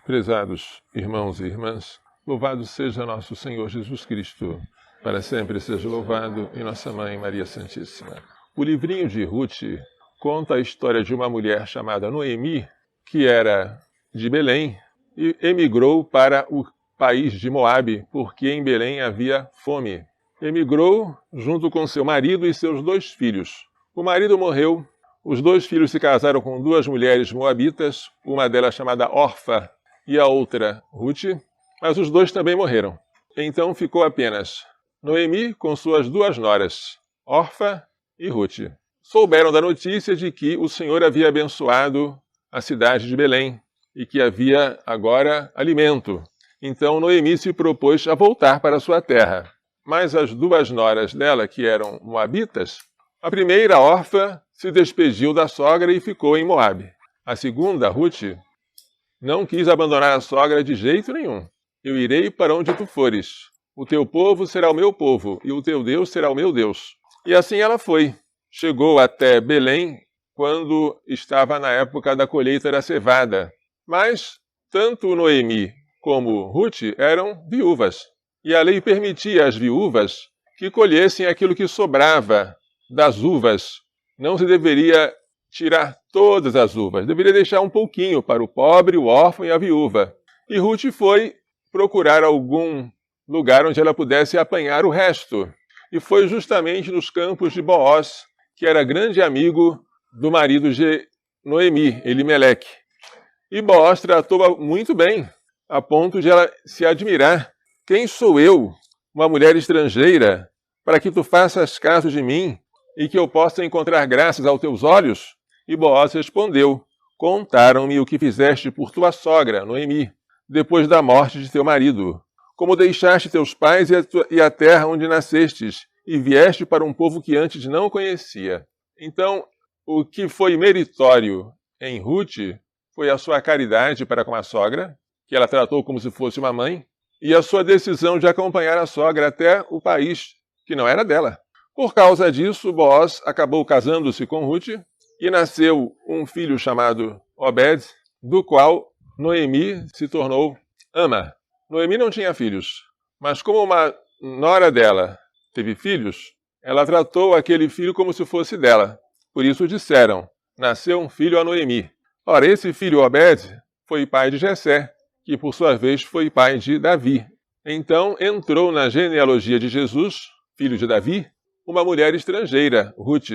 Prezados irmãos e irmãs, louvado seja nosso Senhor Jesus Cristo, para sempre seja louvado, e nossa Mãe Maria Santíssima. O livrinho de Ruth conta a história de uma mulher chamada Noemi, que era de Belém e emigrou para o país de Moabe, porque em Belém havia fome. Emigrou junto com seu marido e seus 2 filhos. O marido morreu, os 2 filhos se casaram com 2 mulheres moabitas, uma delas chamada Orfa e a outra Ruth, mas os 2 também morreram. Então ficou apenas Noemi com suas 2 noras, Orfa e Ruth. Souberam da notícia de que o Senhor havia abençoado a cidade de Belém e que havia agora alimento. Então Noemi se propôs a voltar para sua terra. Mas as 2 noras dela, que eram moabitas, a primeira, Orfa, se despediu da sogra e ficou em Moabe. A segunda, Ruth, não quis abandonar a sogra de jeito nenhum. Eu irei para onde tu fores. O teu povo será o meu povo, e o teu Deus será o meu Deus. E assim ela foi. Chegou até Belém quando estava na época da colheita da cevada. Mas tanto Noemi como Ruth eram viúvas. E a lei permitia às viúvas que colhessem aquilo que sobrava das uvas. Não se deveria tirar todas as uvas, deveria deixar um pouquinho para o pobre, o órfão e a viúva. E Ruth foi procurar algum lugar onde ela pudesse apanhar o resto. E foi justamente nos campos de Boaz, que era grande amigo do marido de Noemi, Elimeleque. E Boaz tratou-a muito bem, a ponto de ela se admirar. Quem sou eu, uma mulher estrangeira, para que tu faças caso de mim e que eu possa encontrar graças aos teus olhos? E Boaz respondeu: contaram-me o que fizeste por tua sogra, Noemi, depois da morte de teu marido, como deixaste teus pais e a terra onde nascestes, e vieste para um povo que antes não conhecia. Então, o que foi meritório em Ruth foi a sua caridade para com a sogra, que ela tratou como se fosse uma mãe, e a sua decisão de acompanhar a sogra até o país que não era dela. Por causa disso, Boaz acabou casando-se com Ruth, e nasceu um filho chamado Obed, do qual Noemi se tornou ama. Noemi não tinha filhos, mas como uma nora dela teve filhos, ela tratou aquele filho como se fosse dela. Por isso disseram: nasceu um filho a Noemi. Ora, esse filho Obed foi pai de Jessé, que por sua vez foi pai de Davi. Então entrou na genealogia de Jesus, filho de Davi, uma mulher estrangeira, Ruth,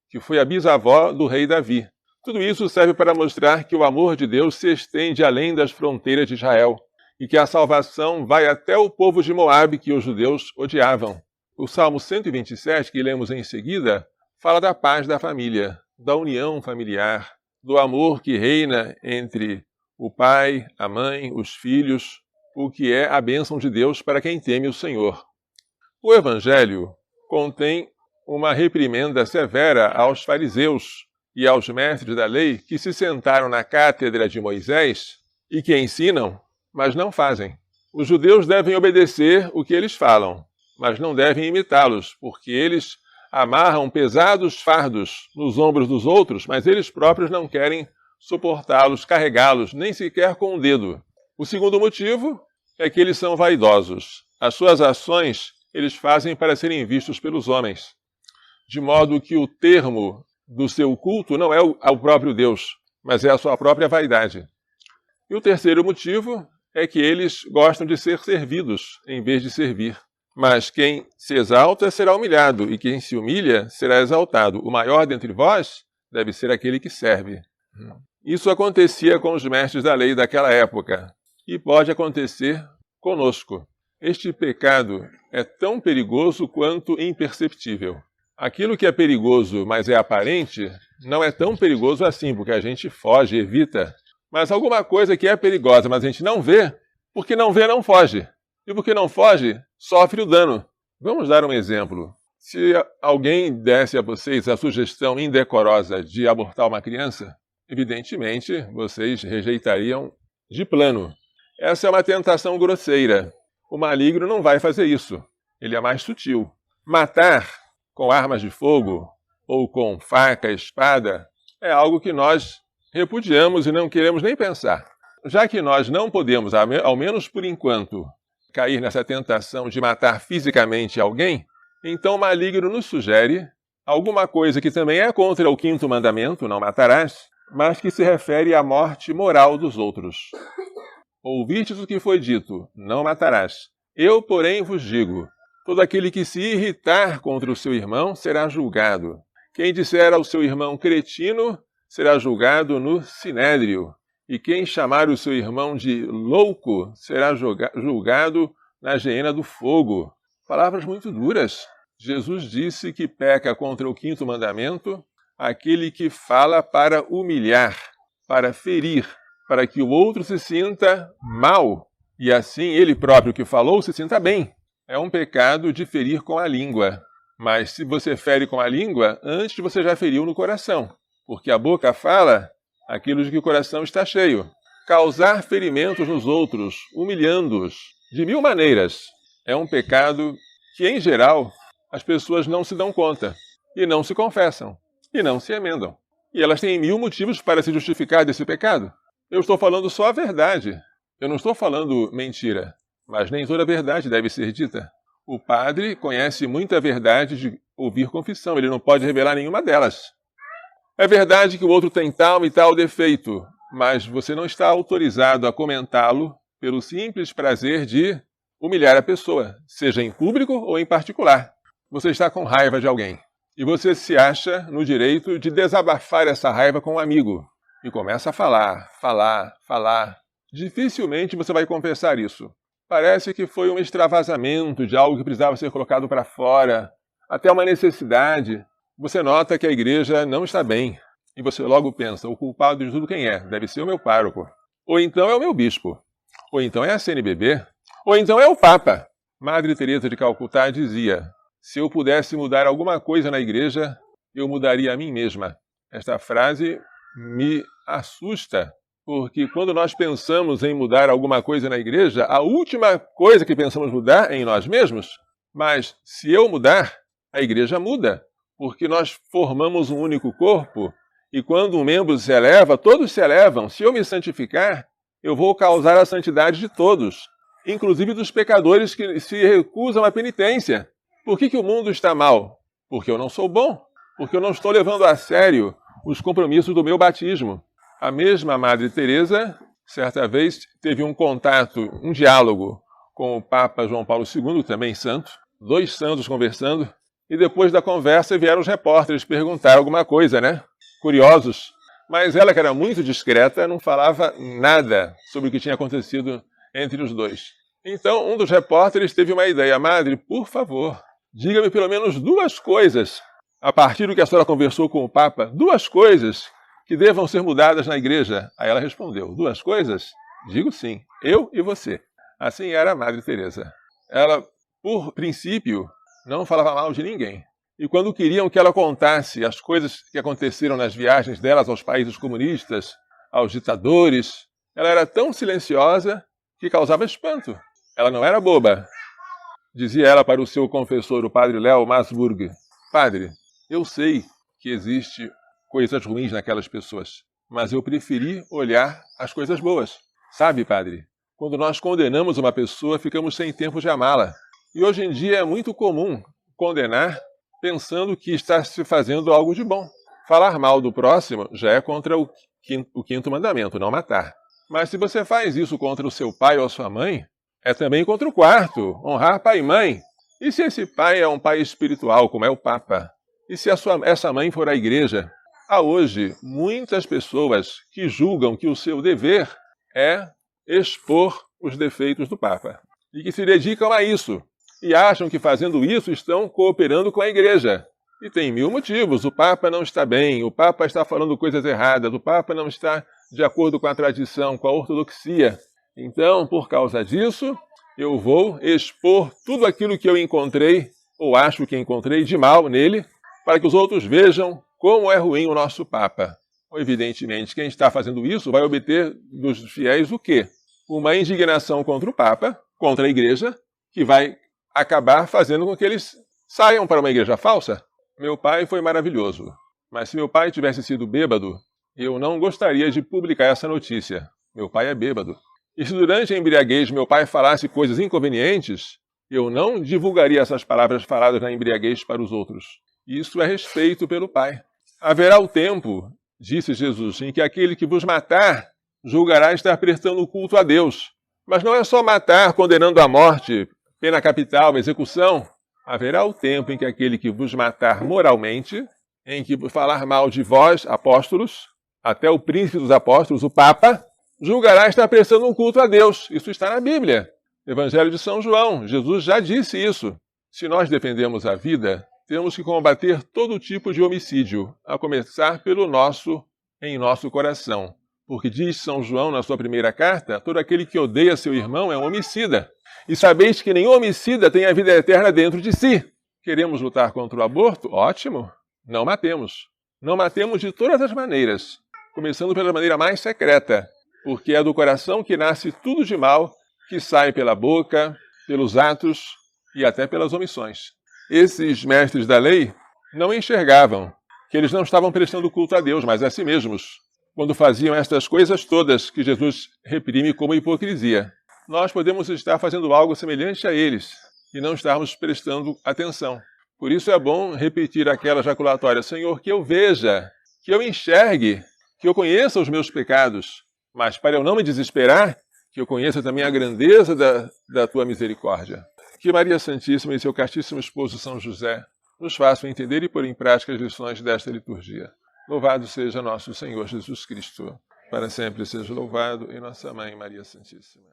que foi a bisavó do rei Davi. Tudo isso serve para mostrar que o amor de Deus se estende além das fronteiras de Israel e que a salvação vai até o povo de Moabe, que os judeus odiavam. O Salmo 127, que lemos em seguida, fala da paz da família, da união familiar, do amor que reina entre o pai, a mãe, os filhos, o que é a bênção de Deus para quem teme o Senhor. O Evangelho contém uma reprimenda severa aos fariseus e aos mestres da lei que se sentaram na cátedra de Moisés e que ensinam, mas não fazem. Os judeus devem obedecer o que eles falam, mas não devem imitá-los, porque eles amarram pesados fardos nos ombros dos outros, mas eles próprios não querem suportá-los, carregá-los, nem sequer com o dedo. O segundo motivo é que eles são vaidosos. As suas ações eles fazem para serem vistos pelos homens, de modo que o termo do seu culto não é ao próprio Deus, mas é a sua própria vaidade. E o terceiro motivo é que eles gostam de ser servidos em vez de servir. Mas quem se exalta será humilhado, e quem se humilha será exaltado. O maior dentre vós deve ser aquele que serve. Isso acontecia com os mestres da lei daquela época, e pode acontecer conosco. Este pecado é tão perigoso quanto imperceptível. Aquilo que é perigoso, mas é aparente, não é tão perigoso assim, porque a gente foge, evita. Mas alguma coisa que é perigosa, mas a gente não vê, porque não vê, não foge. E porque não foge, sofre o dano. Vamos dar um exemplo. Se alguém desse a vocês a sugestão indecorosa de abortar uma criança, evidentemente vocês rejeitariam de plano. Essa é uma tentação grosseira. O maligno não vai fazer isso. Ele é mais sutil. Matar com armas de fogo ou com faca, espada, é algo que nós repudiamos e não queremos nem pensar. já que nós não podemos, ao menos por enquanto, cair nessa tentação de matar fisicamente alguém, então o maligno nos sugere alguma coisa que também é contra o 5º mandamento, não matarás, mas que se refere à morte moral dos outros. Ouvistes o que foi dito, não matarás. Eu, porém, vos digo, todo aquele que se irritar contra o seu irmão será julgado. Quem disser ao seu irmão cretino será julgado no sinédrio. E quem chamar o seu irmão de louco será julgado na geena do fogo. Palavras muito duras. Jesus disse que peca contra o 5º mandamento aquele que fala para humilhar, para ferir, para que o outro se sinta mal e assim ele próprio que falou se sinta bem. É um pecado de ferir com a língua. Mas se você fere com a língua, antes você já feriu no coração, porque a boca fala aquilo de que o coração está cheio. Causar ferimentos nos outros, humilhando-os, de 1000 maneiras, é um pecado que, em geral, as pessoas não se dão conta, e não se confessam, e não se emendam. E elas têm 1000 motivos para se justificar desse pecado. Eu estou falando só a verdade. Eu não estou falando mentira, mas nem toda a verdade deve ser dita. O padre conhece muita verdade de ouvir confissão, ele não pode revelar nenhuma delas. É verdade que o outro tem tal e tal defeito, mas você não está autorizado a comentá-lo pelo simples prazer de humilhar a pessoa, seja em público ou em particular. Você está com raiva de alguém e você se acha no direito de desabafar essa raiva com um amigo e começa a falar. Dificilmente você vai confessar isso. Parece que foi um extravasamento de algo que precisava ser colocado para fora, até uma necessidade. Você nota que a igreja não está bem. E você logo pensa, o culpado de tudo quem é? Deve ser o meu pároco. Ou então é o meu bispo. Ou então é a CNBB. Ou então é o Papa. Madre Teresa de Calcutá dizia, se eu pudesse mudar alguma coisa na igreja, eu mudaria a mim mesma. Esta frase me assusta, porque quando nós pensamos em mudar alguma coisa na igreja, a última coisa que pensamos mudar é em nós mesmos. Mas se eu mudar, a igreja muda, porque nós formamos um único corpo, e quando um membro se eleva, todos se elevam. Se eu me santificar, eu vou causar a santidade de todos, inclusive dos pecadores que se recusam à penitência. Por que o mundo está mal? Porque eu não sou bom, porque eu não estou levando a sério os compromissos do meu batismo. A mesma Madre Teresa, certa vez, teve um contato, um diálogo com o Papa João Paulo II, também santo, 2 santos conversando, e depois da conversa vieram os repórteres perguntar alguma coisa, né? Curiosos. Mas ela, que era muito discreta, não falava nada sobre o que tinha acontecido entre os dois. Então, um dos repórteres teve uma ideia. Madre, por favor, diga-me pelo menos 2 coisas, a partir do que a senhora conversou com o Papa, 2 coisas que devam ser mudadas na igreja. Aí ela respondeu, 2 coisas? Digo sim, eu e você. Assim era a Madre Teresa. Ela, por princípio, não falava mal de ninguém. E quando queriam que ela contasse as coisas que aconteceram nas viagens delas aos países comunistas, aos ditadores, ela era tão silenciosa que causava espanto. Ela não era boba. Dizia ela para o seu confessor, o padre Léo Masburg, padre, eu sei que existe coisas ruins naquelas pessoas, mas eu preferi olhar as coisas boas. Sabe, padre, quando nós condenamos uma pessoa, ficamos sem tempo de amá-la. E hoje em dia é muito comum condenar pensando que está se fazendo algo de bom. Falar mal do próximo já é contra o 5º mandamento, não matar. Mas se você faz isso contra o seu pai ou a sua mãe, é também contra o 4º, honrar pai e mãe. E se esse pai é um pai espiritual, como é o Papa? E se essa mãe for a igreja? Há hoje muitas pessoas que julgam que o seu dever é expor os defeitos do Papa. E que se dedicam a isso. E acham que fazendo isso estão cooperando com a igreja. E tem 1000 motivos. O Papa não está bem, o Papa está falando coisas erradas, o Papa não está de acordo com a tradição, com a ortodoxia. Então, por causa disso, eu vou expor tudo aquilo que eu encontrei, ou acho que encontrei de mal nele, para que os outros vejam como é ruim o nosso Papa. Evidentemente, quem está fazendo isso vai obter dos fiéis o quê? Uma indignação contra o Papa, contra a igreja, que vai acabar fazendo com que eles saiam para uma igreja falsa. Meu pai foi maravilhoso, mas se meu pai tivesse sido bêbado, eu não gostaria de publicar essa notícia. meu pai é bêbado. E se durante a embriaguez meu pai falasse coisas inconvenientes, eu não divulgaria essas palavras faladas na embriaguez para os outros. Isso é respeito pelo pai. Haverá o tempo, disse Jesus, em que aquele que vos matar julgará estar prestando culto a Deus. Mas não é só matar, condenando à morte, pena capital, execução. Haverá o tempo em que aquele que vos matar moralmente, em que falar mal de vós, apóstolos, até o príncipe dos apóstolos, o Papa, julgará estar prestando um culto a Deus. Isso está na Bíblia. Evangelho de São João. Jesus já disse isso. Se nós defendemos a vida, temos que combater todo tipo de homicídio, a começar pelo nosso em nosso coração. Porque diz São João na sua primeira carta, todo aquele que odeia seu irmão é um homicida. E sabeis que nenhum homicida tem a vida eterna dentro de si. Queremos lutar contra o aborto? Ótimo. Não matemos. Não matemos de todas as maneiras, começando pela maneira mais secreta, porque é do coração que nasce tudo de mal, que sai pela boca, pelos atos e até pelas omissões. Esses mestres da lei não enxergavam que eles não estavam prestando culto a Deus, mas a si mesmos, quando faziam estas coisas todas que Jesus reprime como hipocrisia. Nós podemos estar fazendo algo semelhante a eles e não estarmos prestando atenção. Por isso é bom repetir aquela jaculatória: Senhor, que eu veja, que eu enxergue, que eu conheça os meus pecados, mas para eu não me desesperar, que eu conheça também a grandeza da tua misericórdia. Que Maria Santíssima e seu castíssimo esposo São José nos façam entender e pôr em prática as lições desta liturgia. Louvado seja nosso Senhor Jesus Cristo. Para sempre seja louvado, e nossa Mãe Maria Santíssima.